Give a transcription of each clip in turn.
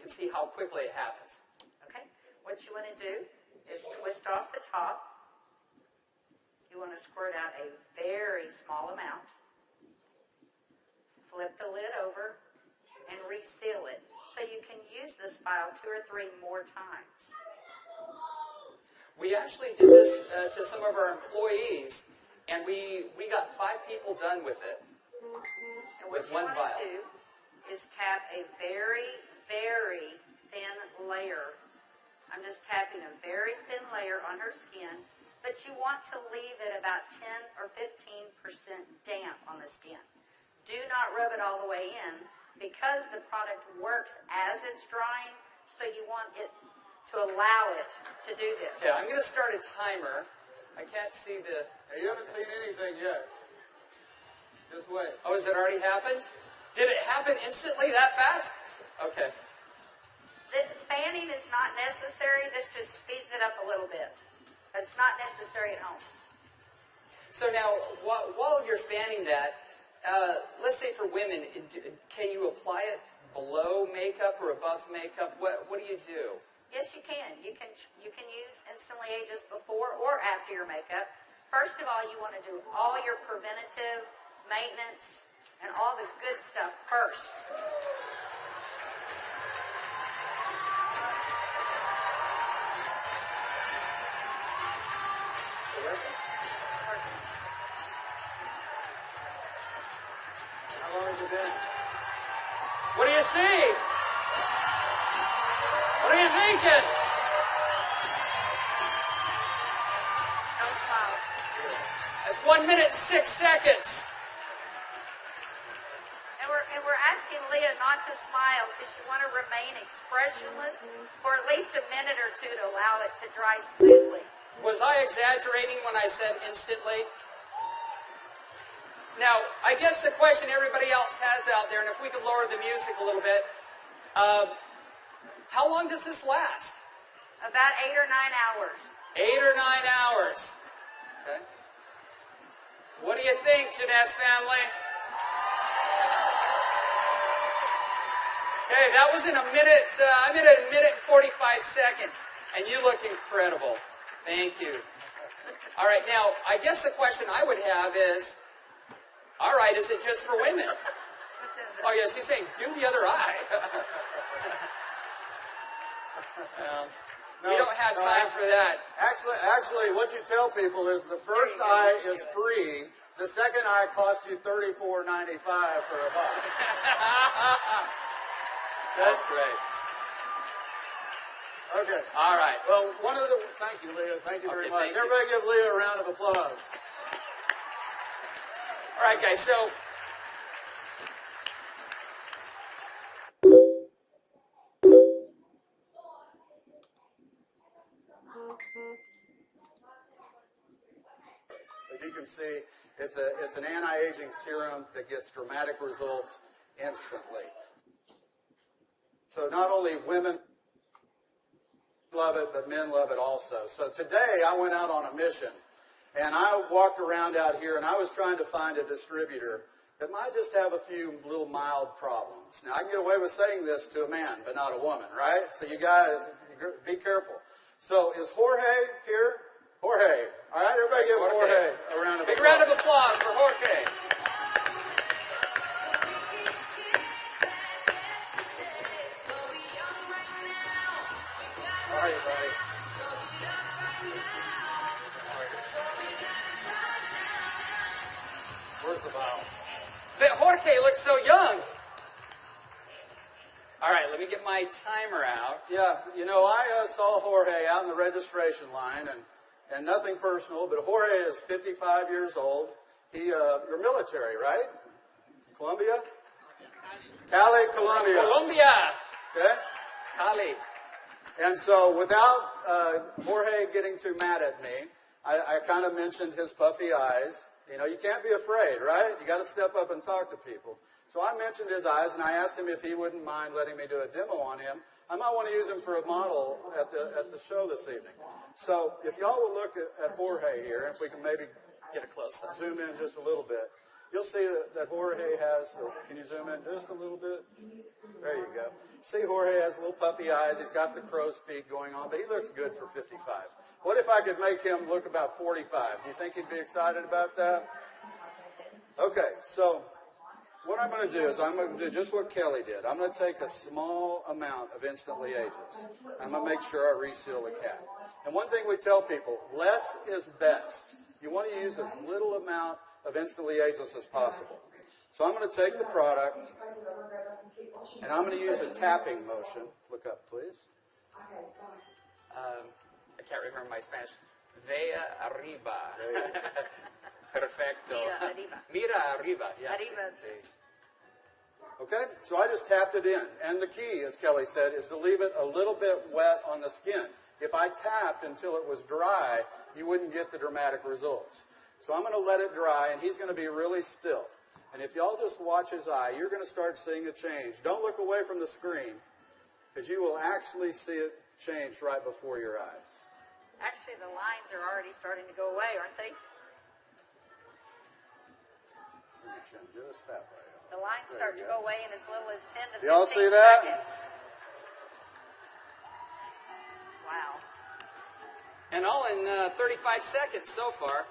can see how quickly it happens. Okay. What you want to do is twist off the top. You want to squirt out a very small amount. Flip the lid over and reseal it so you can use this file 2 or 3 more times. We actually did this to some of our employees, and we got 5 people done with it. And what you want to do is tap a very, very thin layer. I'm just tapping a very thin layer on her skin, but you want to leave it about 10 or 15% damp on the skin. Do not rub it all the way in because the product works as it's drying, so you want it to allow it to do this. Yeah, I'm going to start a timer. I can't see the... Hey, you haven't seen anything yet. Just wait. Oh, has it already happened? Did it happen instantly that fast? Okay. The fanning is not necessary. This just speeds it up a little bit. It's not necessary at home. So now, while you're fanning that, let's say for women, can you apply it below makeup or above makeup? What do you do? Yes, you can. You can use Instantly Ageless before or after your makeup. First of all, you want to do all your preventative maintenance and all the good stuff first. How long has it been? What do you see? What are you thinking? Don't smile. That's 1 minute 6 seconds. And we're asking Leah not to smile because you want to remain expressionless for at least a minute or 2 to allow it to dry smoothly. Was I exaggerating when I said instantly? Now, I guess the question everybody else has out there, and if we could lower the music a little bit, how long does this last? About 8 or 9 hours. 8 or 9 hours. Okay. What do you think, Jeunesse family? Okay, that was in a minute, I'm in a minute and 45 seconds, and you look incredible. Thank you. All right, now, I guess the question I would have is, all right, is it just for women? Oh, yeah, she's saying, do the other eye. We don't have time for that. Actually, what you tell people is the first eye is free. The second eye costs you $34.95 for a buck. That's great. Okay. All right. Well, thank you, Leah. Thank you very much. Everybody give Leah a round of applause. All right, guys, so as you can see, it's an anti-aging serum that gets dramatic results instantly. So not only women love it, but men love it also. So today I went out on a mission, and I walked around out here, and I was trying to find a distributor that might just have a few little mild problems. Now, I can get away with saying this to a man, but not a woman, right? So you guys, be careful. So is Jorge here? Jorge. All right, everybody give Jorge a round of applause. Big round of applause for Jorge. How are you, buddy? Where's the vial? But Jorge looks so young. All right, let me get my timer out. Yeah, you know, I saw Jorge out in the registration line, and nothing personal, but Jorge is 55 years old. You're military, right? Colombia? Cali, Colombia. Colombia. Okay? Cali. And so without Jorge getting too mad at me, I kind of mentioned his puffy eyes. You know, you can't be afraid, right? You got to step up and talk to people. So I mentioned his eyes, and I asked him if he wouldn't mind letting me do a demo on him. I might want to use him for a model at the show this evening. So if y'all will look at Jorge here, if we can maybe get a close-up, zoom in just a little bit. you'll see that Jorge has, can you zoom in just a little bit? There you go. See, Jorge has little puffy eyes. He's got the crow's feet going on, but he looks good for 55. What if I could make him look about 45? Do you think he'd be excited about that? Okay, so what I'm going to do is I'm going to do just what Kelly did. I'm going to take a small amount of Instantly Ageless. I'm going to make sure I reseal the cap. And one thing we tell people, less is best. You want to use as little amount of Instantly Ageless as possible. So I'm going to take the product, and I'm going to use a tapping motion. Look up, please. I can't remember my Spanish. Vea arriba. Perfecto. Mira arriba. Mira arriba. Yes. Arriba. Okay, so I just tapped it in. And the key, as Kelly said, is to leave it a little bit wet on the skin. If I tapped until it was dry, you wouldn't get the dramatic results. So I'm going to let it dry, and he's going to be really still. And if y'all just watch his eye, you're going to start seeing a change. Don't look away from the screen, because you will actually see it change right before your eyes. Actually, the lines are already starting to go away, aren't they? Just that way. The lines start to go away in as little as 10 to 15 Y'all see that? seconds. Wow. And all in 35 seconds so far.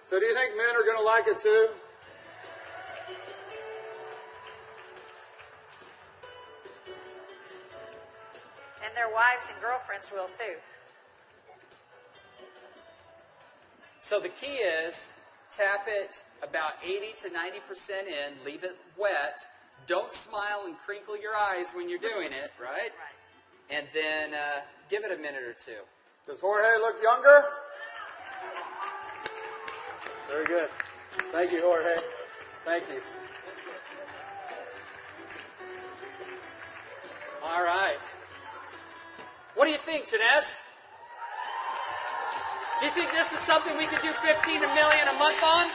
So do you think men are going to like it too? And their wives and girlfriends will too. So the key is tap it about 80 to 90% in, leave it wet. Don't smile and crinkle your eyes when you're doing it, right? Right. And then give it a minute or two. Does Jorge look younger? Very good. Thank you, Jorge. Thank you. All right. What do you think, Jeunesse? Do you think this is something we could do 15 million a month on?